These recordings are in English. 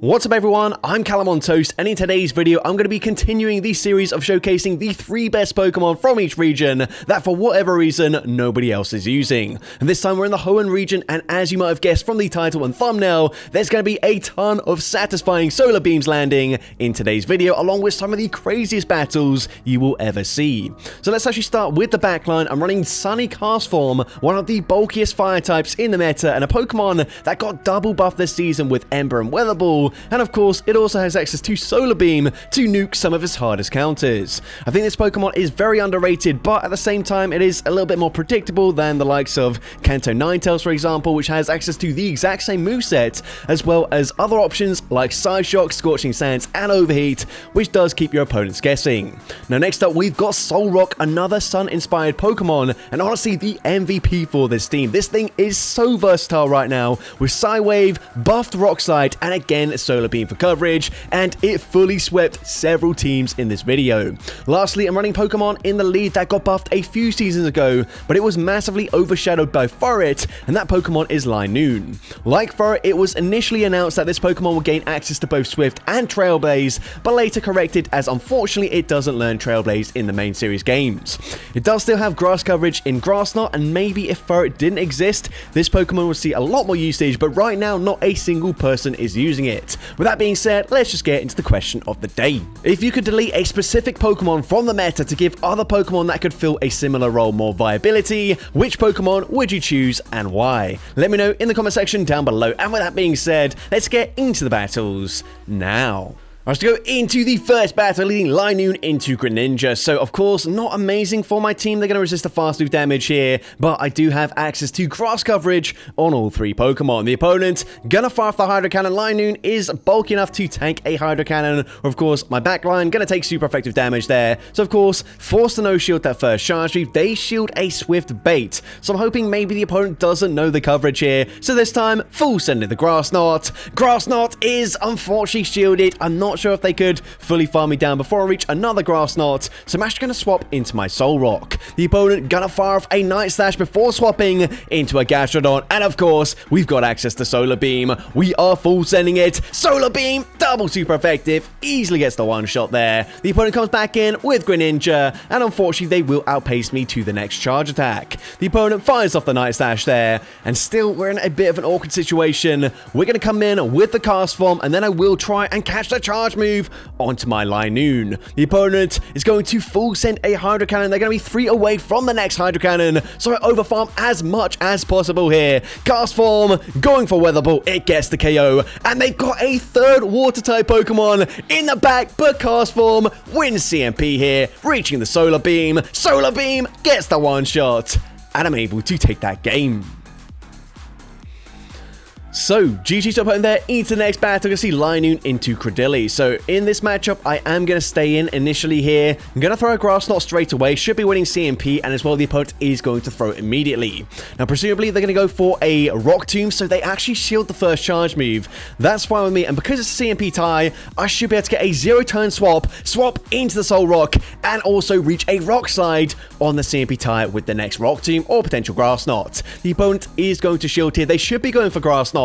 What's up everyone, I'm CallumOnToast, and in today's video I'm going to be continuing the series of showcasing the 3 best Pokemon from each region that for whatever reason nobody else is using. And this time we're in the Hoenn region, and as you might have guessed from the title and thumbnail, there's going to be a ton of satisfying solar beams landing in today's video, along with some of the craziest battles you will ever see. So let's actually start with the backline. I'm running Sunny Castform, one of the bulkiest fire types in the meta, and a Pokemon that got double buffed this season with Ember and Weather Ball. And of course, it also has access to Solar Beam to nuke some of its hardest counters. I think this Pokemon is very underrated, but at the same time, it is a little bit more predictable than the likes of Kanto Ninetales, for example, which has access to the exact same moveset, as well as other options like Side Shock, Scorching Sands, and Overheat, which does keep your opponents guessing. Now, next up, we've got Solrock, another Sun-inspired Pokemon, and honestly, the MVP for this team. This thing is so versatile right now, with Psywave, buffed Rock Slide, and again, Solar Beam for coverage, and it fully swept several teams in this video. Lastly, I'm running Pokemon in the lead that got buffed a few seasons ago, but it was massively overshadowed by Furret, and that Pokemon is Linoon. Like Furret, it was initially announced that this Pokemon would gain access to both Swift and Trailblaze, but later corrected as unfortunately it doesn't learn Trailblaze in the main series games. It does still have grass coverage in Grass Knot, and maybe if Furret didn't exist, this Pokemon would see a lot more usage, but right now not a single person is using it. With that being said, let's just get into the question of the day. If you could delete a specific Pokemon from the meta to give other Pokemon that could fill a similar role more viability, which Pokemon would you choose and why? Let me know in the comment section down below. And with that being said, let's get into the battles now. Alright, to go into the first battle, leading Linoon into Greninja. So, of course, not amazing for my team. They're going to resist the fast move damage here, but I do have access to grass coverage on all 3 Pokemon. The opponent, gonna fire off the Hydro Cannon. Linoon is bulky enough to tank a Hydro Cannon. Of course, my backline, gonna take super effective damage there. So, of course, force to no-shield that first charge move. They shield a Swift Bait. So, I'm hoping maybe the opponent doesn't know the coverage here. So, this time, full send in the Grass Knot. Grass Knot is unfortunately shielded. I'm not sure if they could fully farm me down before I reach another Grass Knot, so I'm actually going to swap into my Solrock. The opponent gonna fire off a Night Slash before swapping into a Gastrodon, and of course, we've got access to Solar Beam. We are full sending it. Solar Beam, double super effective, easily gets the one shot there. The opponent comes back in with Greninja, and unfortunately, they will outpace me to the next charge attack. The opponent fires off the Night Slash there, and still, we're in a bit of an awkward situation. We're going to come in with the Castform, and then I will try and catch the charge move onto my Linoon. The opponent is going to full send a Hydro Cannon. They're going to be 3 away from the next Hydro Cannon, so I overfarm as much as possible here. Castform going for Weather Ball. It gets the KO, and they've got a third Water-type Pokemon in the back, but Castform wins CMP here, reaching the Solar Beam. Solar Beam gets the one shot, and I'm able to take that game. So, GG's up there into the next battle. We're going to see Linoon into Cradily. So, in this matchup, I am going to stay in initially here. I'm going to throw a Grass Knot straight away. Should be winning CMP, and as well, the opponent is going to throw it immediately. Now, presumably, they're going to go for a Rock Tomb, so they actually shield the first charge move. That's fine with me, and because it's a CMP tie, I should be able to get a 0-turn swap into the Solrock, and also reach a Rock Slide on the CMP tie with the next Rock Tomb or potential Grass Knot. The opponent is going to shield here. They should be going for Grass Knot.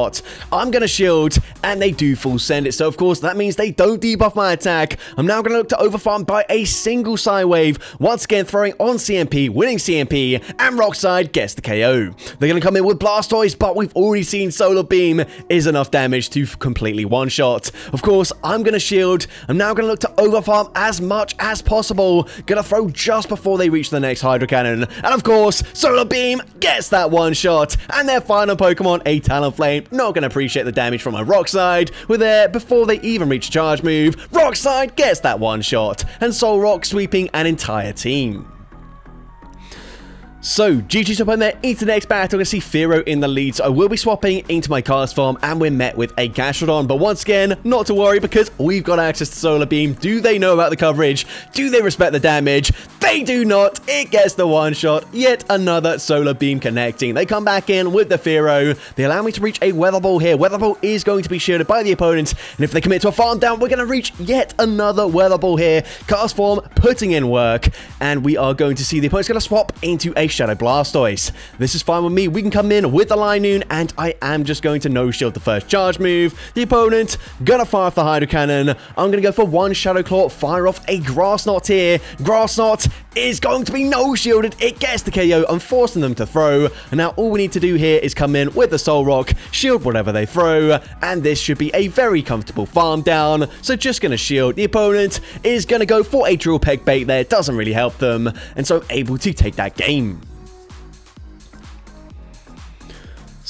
I'm going to shield, and they do full send it. So, of course, that means they don't debuff my attack. I'm now going to look to overfarm by a single Psywave. Once again, throwing on CMP, winning CMP, and Rockside gets the KO. They're going to come in with Blastoise, but we've already seen Solar Beam is enough damage to completely one-shot. Of course, I'm going to shield. I'm now going to look to overfarm as much as possible. Going to throw just before they reach the next Hydro Cannon. And, of course, Solar Beam gets that one-shot. And their final Pokemon, a Talonflame. Not going to appreciate the damage from my Rock Slide. We're there before they even reach a charge move. Rock Slide gets that one shot, and Solrock sweeping an entire team. So, GG's up on there into the next battle. We're going to see Firo in the lead, so I will be swapping into my Castform, and we're met with a Gastrodon. But once again, not to worry, because we've got access to Solar Beam. Do they know about the coverage? Do they respect the damage? They They do not. It gets the one-shot. Yet another solar beam connecting. They come back in with the Fearow. They allow me to reach a Weather Ball here. Weather Ball is going to be shielded by the opponent, and if they commit to a farm down, we're going to reach yet another Weather Ball here. Cast Form putting in work, and we are going to see the opponent's going to swap into a Shadow Blastoise. This is fine with me. We can come in with the Linoon, and I am just going to no-shield the first charge move. The opponent gonna fire off the Hydro Cannon. I'm gonna go for one Shadow Claw, fire off a Grass Knot here. Grass Knot is going to be no-shielded. It gets the KO. I'm forcing them to throw, and now all we need to do here is come in with the Soul Rock, shield whatever they throw, and this should be a very comfortable farm down. So just gonna shield. The opponent is gonna go for a Drill Peck bait there. Doesn't really help them, and so I'm able to take that game.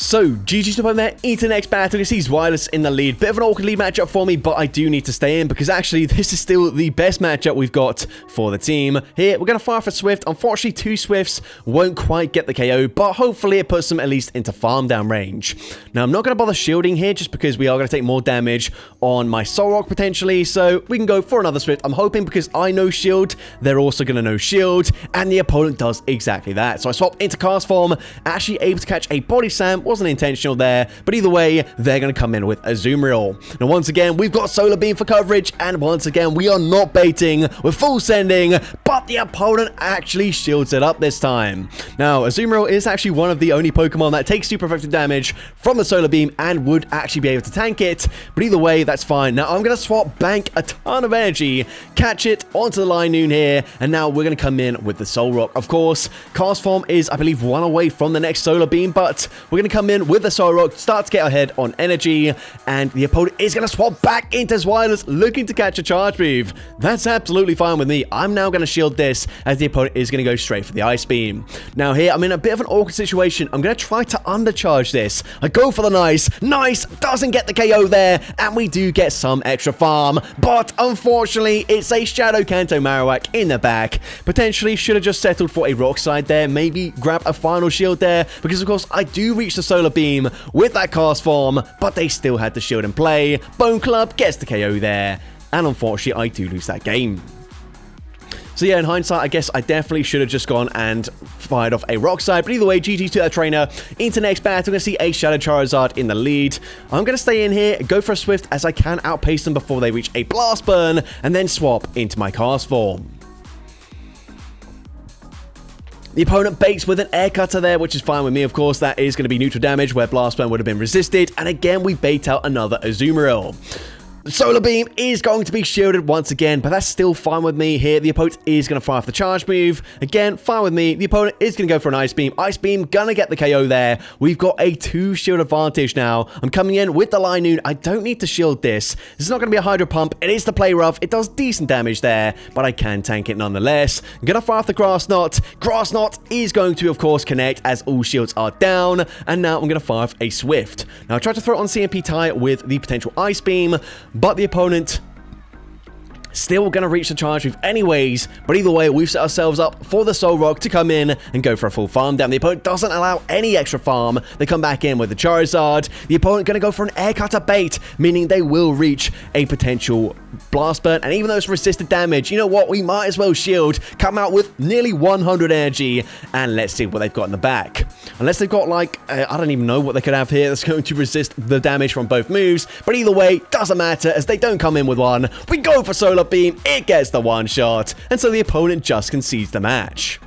So, GG's to there into the next battle. You see Wireless in the lead. Bit of an awkward lead matchup for me, but I do need to stay in because actually this is still the best matchup we've got for the team. Here, we're going to fire for Swift. Unfortunately, 2 Swifts won't quite get the KO, but hopefully it puts them at least into farm down range. Now, I'm not going to bother shielding here just because we are going to take more damage on my Soul Rock potentially, so we can go for another Swift. I'm hoping because I no shield, they're also going to no shield, and the opponent does exactly that. So I swap into Cast Form, actually able to catch a Body Slam. Wasn't intentional there, but either way, they're going to come in with Azumarill. Now, once again, we've got Solar Beam for coverage, and once again, we are not baiting. We're full sending, but the opponent actually shields it up this time. Now, Azumarill is actually one of the only Pokemon that takes super effective damage from the Solar Beam and would actually be able to tank it, but either way, that's fine. Now, I'm going to swap bank a ton of energy, catch it onto the Linoon here, and now we're going to come in with the Soul Rock. Of course, Cast Form is, I believe, 1 away from the next Solar Beam, but we're going to come in with the Soul Rock, start to get ahead on energy, and the opponent is going to swap back into Wireless, looking to catch a charge move. That's absolutely fine with me. I'm now going to shield this, as the opponent is going to go straight for the Ice Beam. Now here, I'm in a bit of an awkward situation. I'm going to try to undercharge this. I go for the Nice. Nice doesn't get the KO there, and we do get some extra farm, but unfortunately, it's a Shadow Kanto Marowak in the back. Potentially should have just settled for a Rock Slide there, maybe grab a final shield there, because of course, I do reach the Solar Beam with that Cast Form, but they still had the shield in play. Bone Club gets the KO there, and unfortunately, I do lose that game. So yeah, in hindsight, I guess I definitely should have just gone and fired off a Rock Slide, but either way, GG to that trainer. Into next battle, we're going to see a Shadow Charizard in the lead. I'm going to stay in here, go for a Swift, as I can outpace them before they reach a Blast Burn, and then swap into my Cast Form. The opponent baits with an Air Cutter there, which is fine with me, of course. That is going to be neutral damage, where Blast Burn would have been resisted. And again, we bait out another Azumarill. Solar Beam is going to be shielded once again, but that's still fine with me here. The opponent is going to fire off the charge move. Again, fine with me. The opponent is going to go for an Ice Beam. Ice Beam gonna get the KO there. We've got a 2 shield advantage now. I'm coming in with the Linoon. I don't need to shield this. This is not going to be a Hydro Pump. It is the Play Rough. It does decent damage there, but I can tank it nonetheless. I'm going to fire off the Grass Knot. Grass Knot is going to, of course, connect as all shields are down, and now I'm going to fire off a Swift. Now, I tried to throw it on CMP tie with the potential Ice Beam, but the opponent still going to reach the charge move anyways, but either way, we've set ourselves up for the Soul Rock to come in and go for a full farm down. The opponent doesn't allow any extra farm. They come back in with the Charizard. The opponent going to go for an Air Cutter bait, meaning they will reach a potential Blast Burn, and even though it's resisted damage, you know what, we might as well shield, come out with nearly 100 energy, and let's see what they've got in the back. Unless they've got, like, I don't even know what they could have here that's going to resist the damage from both moves, but either way, doesn't matter, as they don't come in with one. We go for Solar Beam, it gets the one shot, and so the opponent just concedes the match.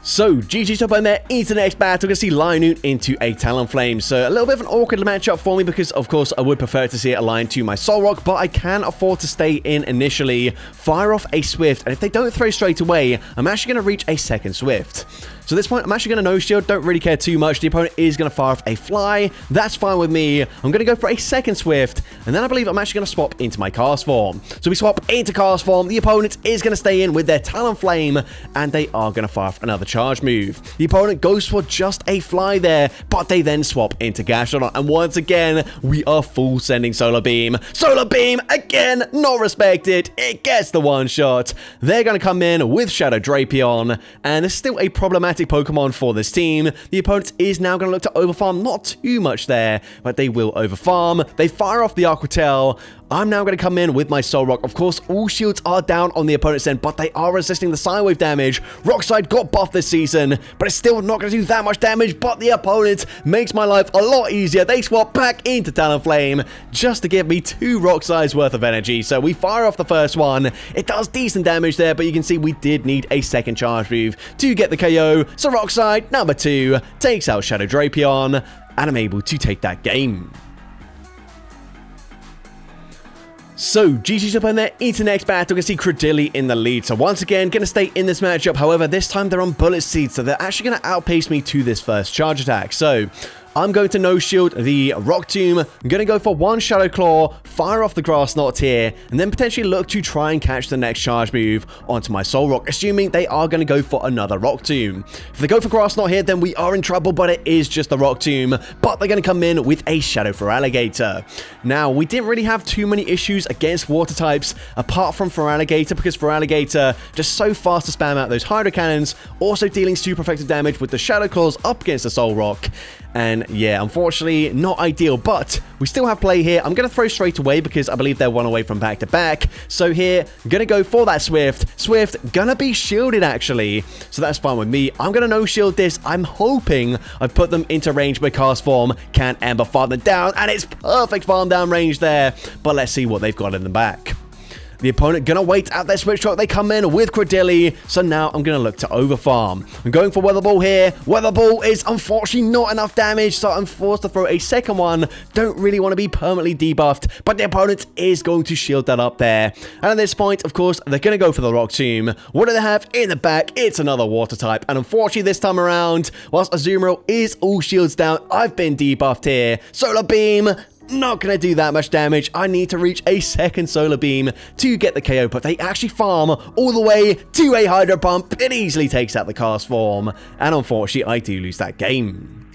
So, GG's top there into the next battle. We're going to see Linoon into a Talonflame. So, a little bit of an awkward matchup for me because, of course, I would prefer to see it aligned to my Soul Rock, but I can afford to stay in initially, fire off a Swift, and if they don't throw straight away, I'm actually going to reach a second Swift. So at this point, I'm actually going to no-shield, don't really care too much. The opponent is going to fire off a Fly. That's fine with me. I'm going to go for a second Swift, and then I believe I'm actually going to swap into my Cast Form. So we swap into Cast Form. The opponent is going to stay in with their Talonflame, and they are going to fire off another charge move. The opponent goes for just a Fly there, but they then swap into Gastrodon, and once again, we are full sending Solar Beam. Solar Beam, again, not respected. It gets the one shot. They're going to come in with Shadow Drapion, and it's still a problematic Pokemon for this team. The opponent is now going to look to overfarm, not too much there, but they will overfarm. They fire off the Aquatel. I'm now going to come in with my Soul Rock. Of course, all shields are down on the opponent's end, but they are resisting the Side Wave damage. Rockside got buffed this season, but it's still not going to do that much damage, but the opponent makes my life a lot easier. They swap back into Talonflame just to give me 2 Rockside's worth of energy. So we fire off the first one. It does decent damage there, but you can see we did need a second charge move to get the KO. So Rockside, number 2, takes out Shadow Drapion, and I'm able to take that game. So, GG's up on their into next battle. We can see Credilli in the lead. So, once again, going to stay in this matchup. However, this time they're on bullet seeds, so they're actually going to outpace me to this first charge attack. So, I'm going to no-shield the Rock Tomb. I'm going to go for 1 Shadow Claw, fire off the Grass Knot here, and then potentially look to try and catch the next charge move onto my Soul Rock, assuming they are going to go for another Rock Tomb. If they go for Grass Knot here, then we are in trouble, but it is just the Rock Tomb. But they're going to come in with a Shadow Feraligatr. Now, we didn't really have too many issues against water types, apart from Feraligatr, because Feraligatr just so fast to spam out those Hydro Cannons, also dealing super effective damage with the Shadow Claws up against the Soul Rock. And yeah, unfortunately, not ideal, but we still have play here. I'm going to throw straight away because I believe they're 1 away from back to back. So here, I'm going to go for that Swift. Swift, going to be shielded, actually. So that's fine with me. I'm going to no-shield this. I'm hoping I've put them into range by Cast Form. Can Ember farm them down? And it's perfect farm down range there. But let's see what they've got in the back. The opponent gonna wait out their switch shot. They come in with Credilli. So now I'm gonna look to overfarm. I'm going for Weather Ball here. Weather Ball is unfortunately not enough damage, so I'm forced to throw a second one. Don't really want to be permanently debuffed, but the opponent is going to shield that up there. And at this point, of course, they're gonna go for the Rock Tomb. What do they have in the back? It's another water type. And unfortunately this time around, whilst Azumarill is all shields down, I've been debuffed here. Solar Beam. Not going to do that much damage. I need to reach a second Solar Beam to get the KO, but they actually farm all the way to a Hydro Pump. It easily takes out the Cast Form, and unfortunately, I do lose that game.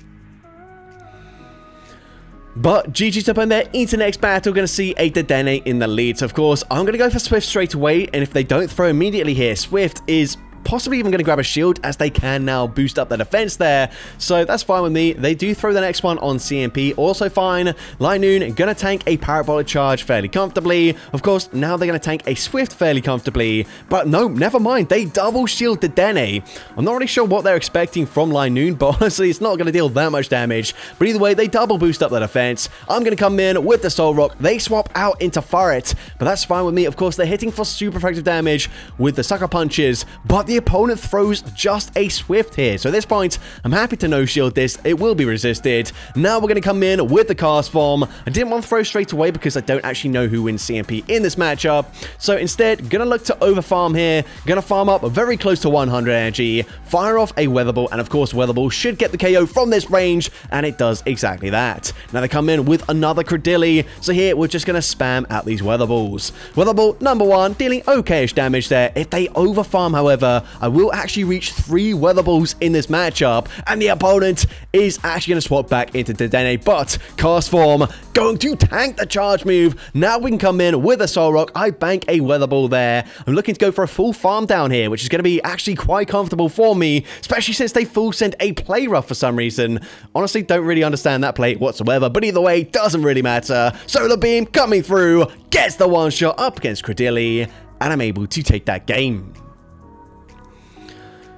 But GG's up on their into next battle. Going to see a Dedenne in the lead. So, of course, I'm going to go for Swift straight away, and if they don't throw immediately here, Swift is possibly even going to grab a shield, as they can now boost up their defense there. So that's fine with me. They do throw the next one on CMP, also fine. Linoon going to tank a Parabolic Charge fairly comfortably. Of course, now they're going to tank a Swift fairly comfortably. But no, never mind. They double shield the Dedenne. I'm not really sure what they're expecting from Linoon, but honestly, it's not going to deal that much damage. But either way, they double boost up their defense. I'm going to come in with the Soul Rock. They swap out into Furret, but that's fine with me. Of course, they're hitting for super effective damage with the Sucker Punches, but the opponent throws just a Swift here. So at this point, I'm happy to no-shield this. It will be resisted. Now we're going to come in with the Cast Form. I didn't want to throw straight away because I don't actually know who wins CMP in this matchup. So instead, going to look to overfarm here. Going to farm up very close to 100 energy. Fire off a Weather Ball, and of course, Weather Ball should get the KO from this range, and it does exactly that. Now they come in with another Credilli. So here, we're just going to spam out these Weather Balls. Weather Ball number 1, dealing okay-ish damage there. If they overfarm, however, I will actually reach 3 Weather Balls in this matchup, and the opponent is actually going to swap back into Dedenne, but Cast Form going to tank the charge move. Now we can come in with a Soul Rock. I bank a Weather Ball there. I'm looking to go for a full farm down here, which is going to be actually quite comfortable for me, especially since they full sent a Play Rough for some reason. Honestly, don't really understand that play whatsoever, but either way, doesn't really matter. Solar Beam coming through, gets the one shot up against Credilli, and I'm able to take that game.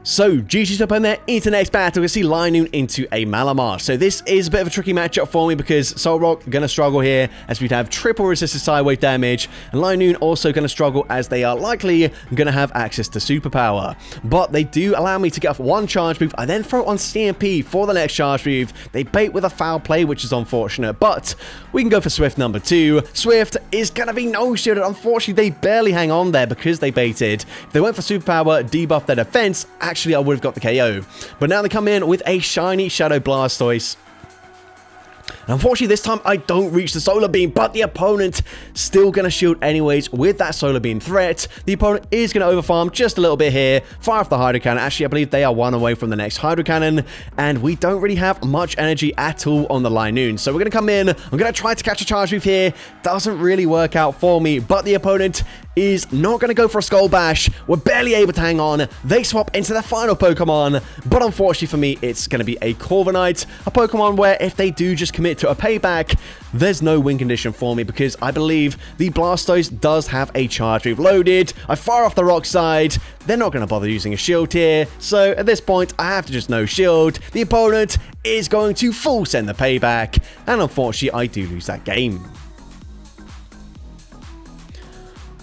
So, GG's up on their into next battle. We see Linoon into a Malamar. So this is a bit of a tricky matchup for me because Soul Rock going to struggle here as we'd have triple resisted sidewave damage, and Linoon also going to struggle as they are likely going to have access to superpower. But they do allow me to get off 1 charge move. I then throw on CMP for the next charge move. They bait with a foul play, which is unfortunate, but we can go for Swift number 2. Swift is going to be no-shielded. Unfortunately, they barely hang on there because they baited. If they went for superpower, debuff their defense, actually I would have got the KO. But now they come in with a shiny Shadow Blastoise. And unfortunately, this time I don't reach the Solar Beam, but the opponent still going to shield anyways with that Solar Beam threat. The opponent is going to overfarm just a little bit here. Fire off the Hydro Cannon. Actually, I believe they are 1 away from the next Hydro Cannon, and we don't really have much energy at all on the Linoon. So we're going to come in. I'm going to try to catch a charge move here. Doesn't really work out for me, but the opponent is not going to go for a Skull Bash. We're barely able to hang on. They swap into their final Pokemon, but unfortunately for me, it's going to be a Corviknight, a Pokemon where if they do just commit to a payback, there's no win condition for me because I believe the Blastoise does have a Charge Move loaded. I fire off the Rock Side. They're not going to bother using a Shield here, so at this point, I have to just no Shield. The opponent is going to full send the payback, and unfortunately, I do lose that game.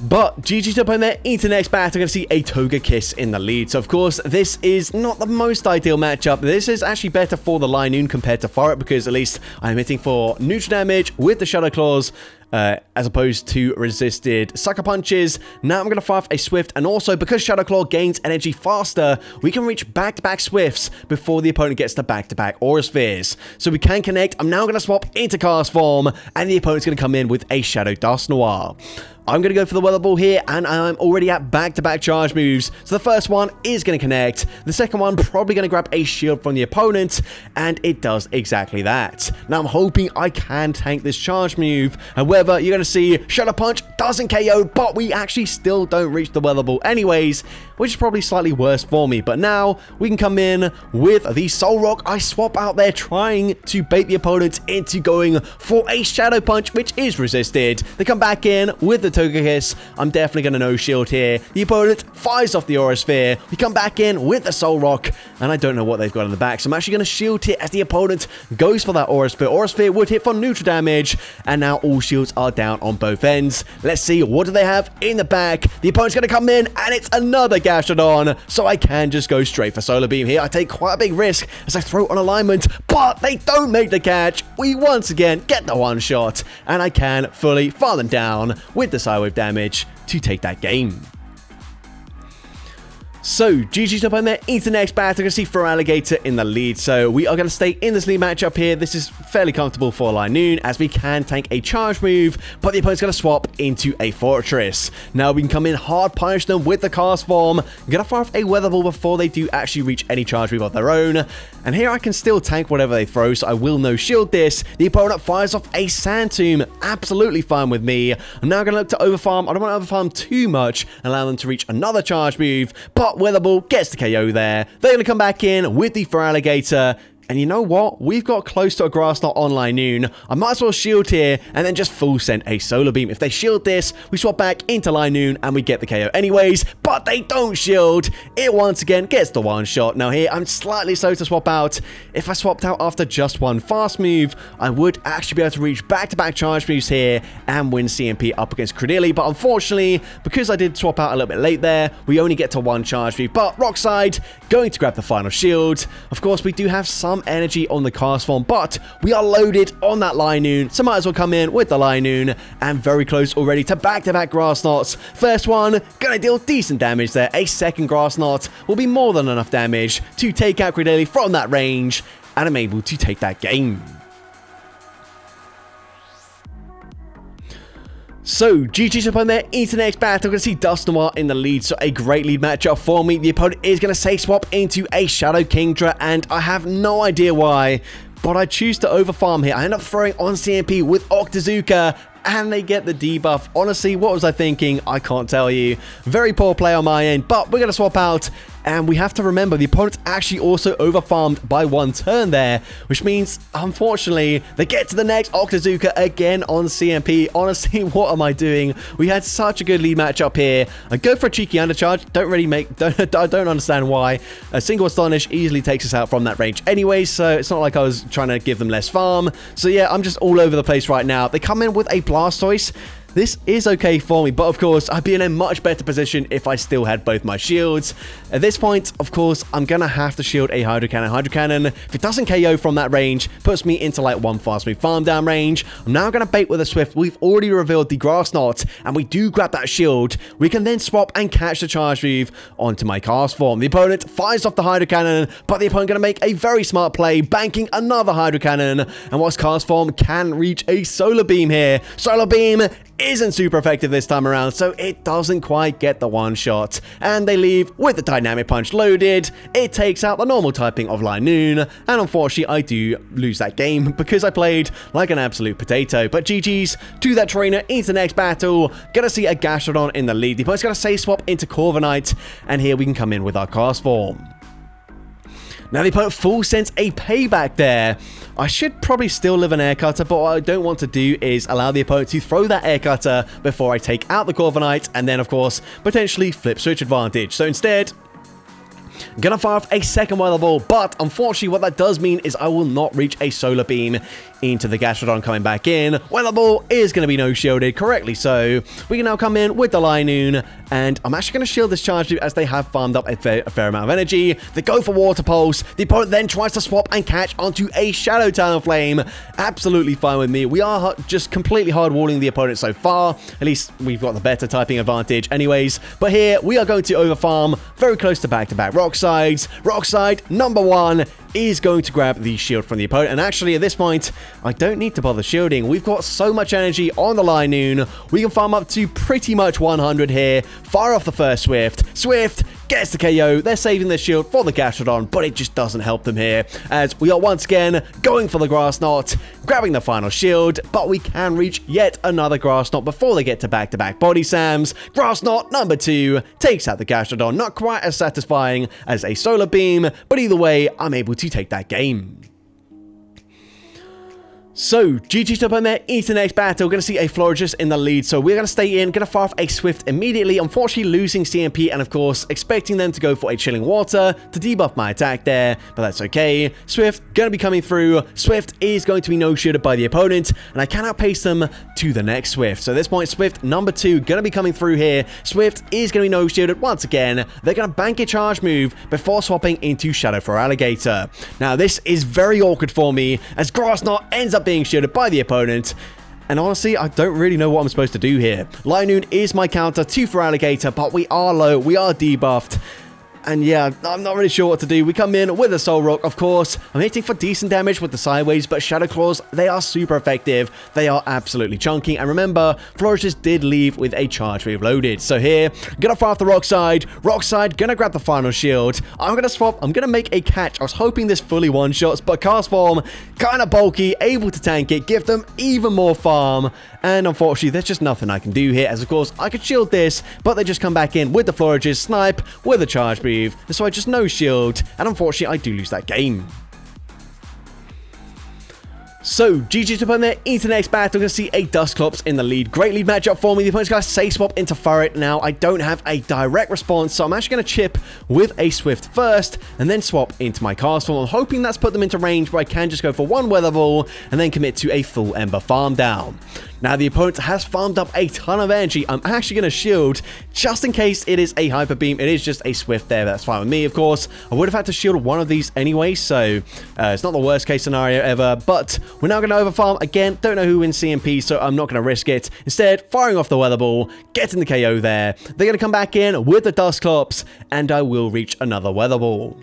But GG's up on there into the next battle. We're going to see a Togekiss in the lead. So, of course, this is not the most ideal matchup. This is actually better for the Linoon compared to Farret because at least I'm hitting for neutral damage with the Shadow Claws as opposed to resisted Sucker Punches. Now I'm going to fire off a Swift, and also because Shadow Claw gains energy faster, we can reach back-to-back Swifts before the opponent gets to back-to-back Aura Spheres. So we can connect. I'm now going to swap into Cast Form, and the opponent's going to come in with a Shadow Dusknoir. I'm going to go for the Weather Ball here, and I'm already at back-to-back charge moves. So the first one is going to connect. The second one probably going to grab a shield from the opponent, and it does exactly that. Now I'm hoping I can tank this charge move. However, you're going to see Shadow Punch doesn't KO, but we actually still don't reach the Weather Ball anyways, which is probably slightly worse for me. But now we can come in with the Soul Rock. I swap out there trying to bait the opponent into going for a Shadow Punch, which is resisted. They come back in with the Togekiss. I'm definitely going to no shield here. The opponent fires off the Aura Sphere. We come back in with the Soul Rock, and I don't know what they've got in the back, so I'm actually going to shield here as the opponent goes for that Aura Sphere. Aura Sphere would hit for neutral damage, and now all shields are down on both ends. Let's see, what do they have in the back? The opponent's going to come in, and it's another Gastrodon, so I can just go straight for Solar Beam here. I take quite a big risk as I throw on alignment, but they don't make the catch. We once again get the one shot, and I can fully fire them down with the Psywave damage to take that game. So, GG's up on there into the next battle. We're going to see Feraligatr in the lead. So, we are going to stay in this lead matchup here. This is fairly comfortable for Linoon as we can tank a charge move, but the opponent's going to swap into a Fortress. Now, we can come in hard punish them with the Cast Form. I'm going to fire off a Weather Ball before they do actually reach any charge move of their own. And here I can still tank whatever they throw, so I will no shield this. The opponent fires off a Sand Tomb. Absolutely fine with me. I'm now going to look to overfarm. I don't want to overfarm too much, allow them to reach another charge move, but Weather Ball gets the KO there. They're going to come back in with the Feraligatr. And you know what? We've got close to a Grass Knot on Linoon. I might as well shield here and then just full send a Solar Beam. If they shield this, we swap back into Linoon and we get the KO anyways. But they don't shield. It once again gets the one shot. Now here, I'm slightly slow to swap out. If I swapped out after just one fast move, I would actually be able to reach back-to-back charge moves here and win CMP up against Credilli. But unfortunately, because I did swap out a little bit late there, we only get to one charge move. But Rock Side, going to grab the final shield. Of course, we do have some energy on the Cast Form, but we are loaded on that Linoon, so might as well come in with the Linoon, and very close already to back-to-back Grass Knots. First one, gonna deal decent damage there. A second Grass Knot will be more than enough damage to take out Credilli from that range, and I'm able to take that game. So, GG's up on there into the next battle. We're going to see Dusknoir in the lead, so a great lead matchup for me. The opponent is going to safe swap into a Shadow Kingdra, and I have no idea why, but I choose to overfarm here. I end up throwing on CMP with Octazooka, and they get the debuff. Honestly, what was I thinking? I can't tell you. Very poor play on my end, but we're going to swap out. And we have to remember, the opponent actually also overfarmed by one turn there, which means, unfortunately, they get to the next Octazooka again on CMP. Honestly, what am I doing? We had such a good lead matchup here. I go for a cheeky undercharge. I don't understand why. A single Astonish easily takes us out from that range anyway, so it's not like I was trying to give them less farm. So yeah, I'm just all over the place right now. They come in with a Blastoise. This is okay for me, but of course, I'd be in a much better position if I still had both my shields. At this point, of course, I'm going to have to shield a Hydro Cannon. Hydro Cannon, if it doesn't KO from that range, puts me into like one fast move farm down range. I'm now going to bait with a Swift. We've already revealed the Grass Knot, and we do grab that shield. We can then swap and catch the charge move onto my Cast Form. The opponent fires off the Hydro Cannon, but the opponent going to make a very smart play, banking another Hydro Cannon. And whilst Cast Form can reach a Solar Beam here, Solar Beam isn't super effective this time around, so it doesn't quite get the one shot. And they leave with the Dynamic Punch loaded. It takes out the normal typing of Linoon, and unfortunately I do lose that game because I played like an absolute potato. But GG's to that trainer into the next battle. Gonna see a Gastrodon in the lead. The opponent's gonna save swap into Corviknight, and here we can come in with our cast form. Now the opponent full sends a payback there. I should probably still live an air cutter, but what I don't want to do is allow the opponent to throw that air cutter before I take out the Corviknight, and then of course potentially flip switch advantage. So instead, gonna fire off a second weather ball, but unfortunately what that does mean is I will not reach a solar beam into the Gastrodon coming back in. Weather ball is going to be no shielded, correctly so. We can now come in with the Linoon, and I'm actually going to shield this charge as they have farmed up a fair amount of energy. They go for Water Pulse. The opponent then tries to swap and catch onto a Shadow Talonflame. Absolutely fine with me. We are just completely hard-walling the opponent so far. At least we've got the better typing advantage anyways. But here we are going to overfarm, very close to back-to-back Rock Sides. Rock Side number 1 is going to grab the shield from the opponent, and actually at this point I don't need to bother shielding. We've got so much energy on the Linoon. We can farm up to pretty much 100 here. Fire off the first Swift. Swift gets the KO. They're saving their shield for the Gastrodon, but it just doesn't help them here, as we are once again going for the Grass Knot, grabbing the final shield, but we can reach yet another Grass Knot before they get to back-to-back Body Slams. Grass Knot number 2 takes out the Gastrodon. Not quite as satisfying as a Solar Beam, but either way, I'm able to take that game. So, GG to opponent into the next battle. We're going to see a Florges in the lead, so we're going to stay in, going to fire off a Swift immediately, unfortunately losing CMP, and of course, expecting them to go for a Chilling Water to debuff my attack there, but that's okay. Swift going to be coming through. Swift is going to be no-shielded by the opponent, and I can outpace them to the next Swift. So at this point, Swift number 2 going to be coming through here. Swift is going to be no-shielded once again. They're going to bank a charge move before swapping into Shadow for Alligator. Now, this is very awkward for me, as Grass Knot ends up being shielded by the opponent, and honestly I don't really know what I'm supposed to do here. Linoon is my counter to for Alligator, but we are low, we are debuffed, and yeah, I'm not really sure what to do. We come in with a Soul Rock, of course. I'm hitting for decent damage with the sideways, but Shadow Claws, they are super effective. They are absolutely chunky. And remember, Flourishes did leave with a charge wave loaded. So here, gonna fire off the Rock Side. Rock Side, gonna grab the final shield. I'm gonna swap. I'm gonna make a catch. I was hoping this fully one-shots, but Cast Form, kind of bulky, able to tank it, give them even more farm. And unfortunately, there's just nothing I can do here, as of course, I could shield this, but they just come back in with the Flourishes, snipe with a charge breathe, so I just no shield, and unfortunately, I do lose that game. So, GG to opponent into the next battle. We're going to see a Dusclops in the lead. Great lead matchup for me. The opponent's going to safe swap into Furret. Now, I don't have a direct response, so I'm actually going to chip with a Swift first, and then swap into my Cast Form. I'm hoping that's put them into range where I can just go for one Weather Ball, and then commit to a full Ember farm down. Now, the opponent has farmed up a ton of energy. I'm actually going to shield just in case it is a Hyper Beam. It is just a Swift there. That's fine with me, of course. I would have had to shield one of these anyway, so it's not the worst case scenario ever. But we're now going to overfarm. Again, don't know who wins CMP, so I'm not going to risk it. Instead, firing off the Weather Ball, getting the KO there. They're going to come back in with the Dusclops, and I will reach another Weather Ball.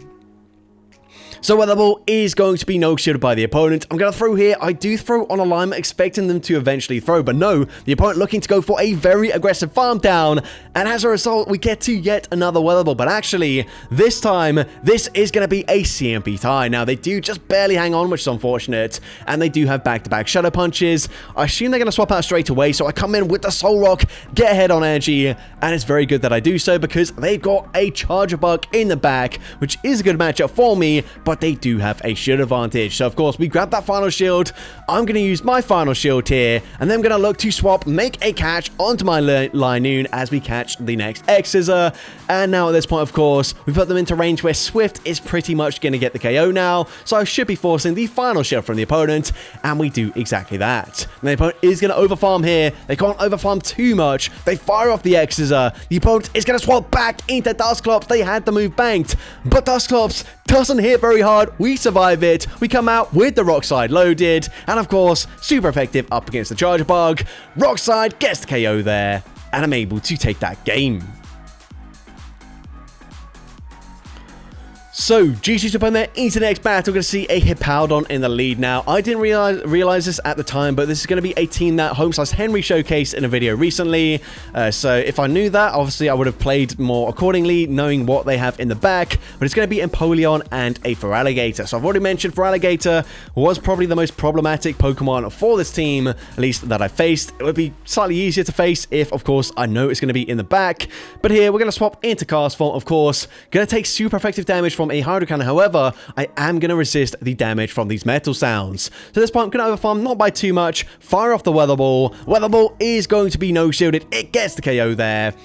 So Weather Ball is going to be no-shielded by the opponent. I'm going to throw here. I do throw on alignment, expecting them to eventually throw, but no, the opponent looking to go for a very aggressive farm down, and as a result, we get to yet another Weather Ball, but actually, this time, this is going to be a CMP tie. Now, they do just barely hang on, which is unfortunate, and they do have back-to-back Shadow Punches. I assume they're going to swap out straight away, so I come in with the Soul Rock, get ahead on energy, and it's very good that I do so, because they've got a Charger Bug in the back, which is a good matchup for me, but they do have a shield advantage. So, of course, we grab that final shield. I'm going to use my final shield here, and then I'm going to look to swap, make a catch onto my Linoon as we catch the next X-Scissor. And now, at this point, of course, we put them into range where Swift is pretty much going to get the KO now, so I should be forcing the final shield from the opponent, and we do exactly that. And the opponent is going to overfarm here. They can't overfarm too much. They fire off the X-Scissor. The opponent is going to swap back into Dusclops. They had the move banked, but Dusclops doesn't hit very hard. We survive it. We come out with the Rock Side loaded, and of course, super effective up against the Charger Bug. Rock Side gets the KO there, and I'm able to take that game. So, GG's up on there into the next battle. We're going to see a Hippowdon in the lead now. I didn't realize this at the time, but this is going to be a team that Home/Henry showcased in a video recently. So, if I knew that, obviously I would have played more accordingly, knowing what they have in the back. But it's going to be Empoleon and a Feraligatr. So, I've already mentioned Feraligatr was probably the most problematic Pokemon for this team, at least that I faced. It would be slightly easier to face if, of course, I know it's going to be in the back. But here, we're going to swap into Cast Form, of course. Going to take super effective damage from a Hydro Cannon. However, I am going to resist the damage from these Metal Sounds. So this point, I'm going to overfarm, not by too much. Fire off the Weather Ball. Weather Ball is going to be no-shielded. It gets the KO there.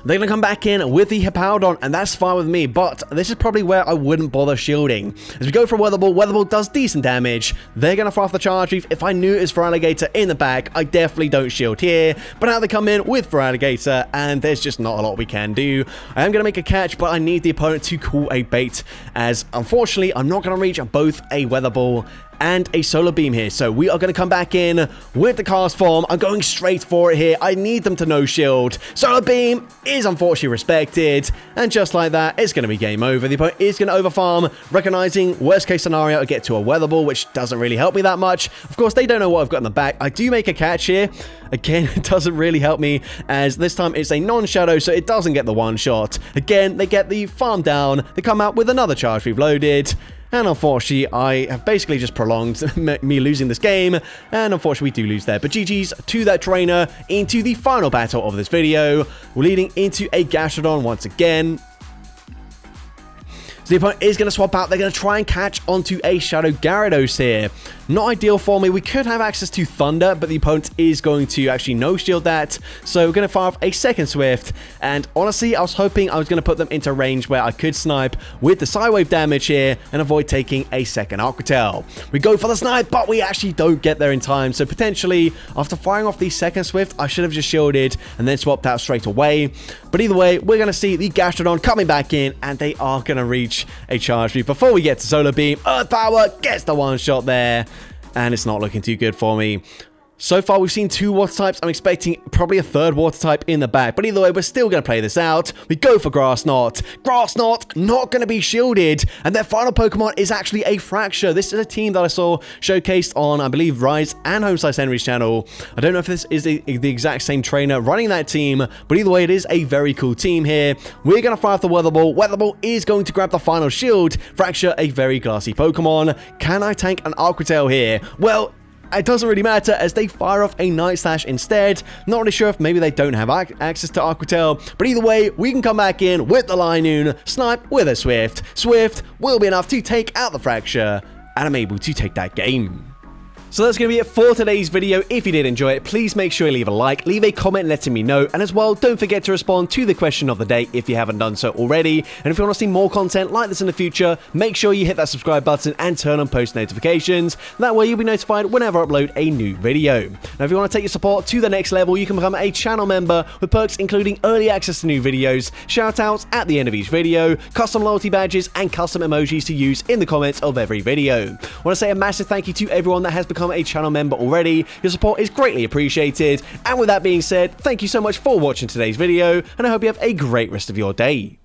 They're going to come back in with the Hippowdon, and that's fine with me, but this is probably where I wouldn't bother shielding. As we go for Weather Ball does decent damage. They're going to fire off the Charge Reef. If I knew it was Feraligatr in the back, I definitely don't shield here. But now they come in with Feraligatr, and there's just not a lot we can do. I am going to make a catch, but I need the opponent to call a bait, as unfortunately, I'm not going to reach both a Weather Ball and a Solar Beam here. So we are going to come back in with the Cast Form. I'm going straight for it here. I need them to no shield. Solar Beam is unfortunately respected. And just like that, it's going to be game over. The opponent is going to overfarm, recognizing worst case scenario, I get to a Weather Ball, which doesn't really help me that much. Of course, they don't know what I've got in the back. I do make a catch here. Again, it doesn't really help me, as this time it's a non-shadow, so it doesn't get the one shot. Again, they get the farm down. They come out with another Charge Reef loaded. And unfortunately, I have basically just prolonged me losing this game. And unfortunately, we do lose there. But GG's to that trainer into the final battle of this video. We're leading into a Gastrodon once again. So the opponent is going to swap out. They're going to try and catch onto a Shadow Gyarados here. Not ideal for me. We could have access to Thunder, but the opponent is going to actually no-shield that. So we're going to fire off a second Swift. And honestly, I was hoping I was going to put them into range where I could snipe with the Psywave damage here and avoid taking a second Aqua Tail. We go for the snipe, but we actually don't get there in time. So potentially, after firing off the second Swift, I should have just shielded and then swapped out straight away. But either way, we're going to see the Gastrodon coming back in, and they are going to reach a Charge Reef before we get to Solar Beam. Earth Power gets the one shot there. And it's not looking too good for me. So far, we've seen 2 water types. I'm expecting probably a 3rd water type in the back. But either way, we're still going to play this out. We go for Grass Knot. Grass Knot not going to be shielded. And their final Pokemon is actually a Fracture. This is a team that I saw showcased on, I believe, Rise and Home/Henry's channel. I don't know if this is the exact same trainer running that team. But either way, it is a very cool team here. We're going to fire off the Weather Ball. Weather Ball is going to grab the final shield. Fracture, a very glassy Pokemon. Can I tank an Aqua Tail here? Well, it doesn't really matter, as they fire off a Night Slash instead. Not really sure if maybe they don't have access to Aqua Tail, but either way, we can come back in with the Linoon, snipe with a Swift. Swift will be enough to take out the Fracture, and I'm able to take that game. So that's going to be it for today's video. If you did enjoy it, please make sure you leave a like, leave a comment letting me know, and as well, don't forget to respond to the question of the day if you haven't done so already. And if you want to see more content like this in the future, make sure you hit that subscribe button and turn on post notifications. That way you'll be notified whenever I upload a new video. Now, if you want to take your support to the next level, you can become a channel member with perks including early access to new videos, shoutouts at the end of each video, custom loyalty badges, and custom emojis to use in the comments of every video. I want to say a massive thank you to everyone that has become a channel member already. Your support is greatly appreciated. And with that being said, thank you so much for watching today's video, and I hope you have a great rest of your day.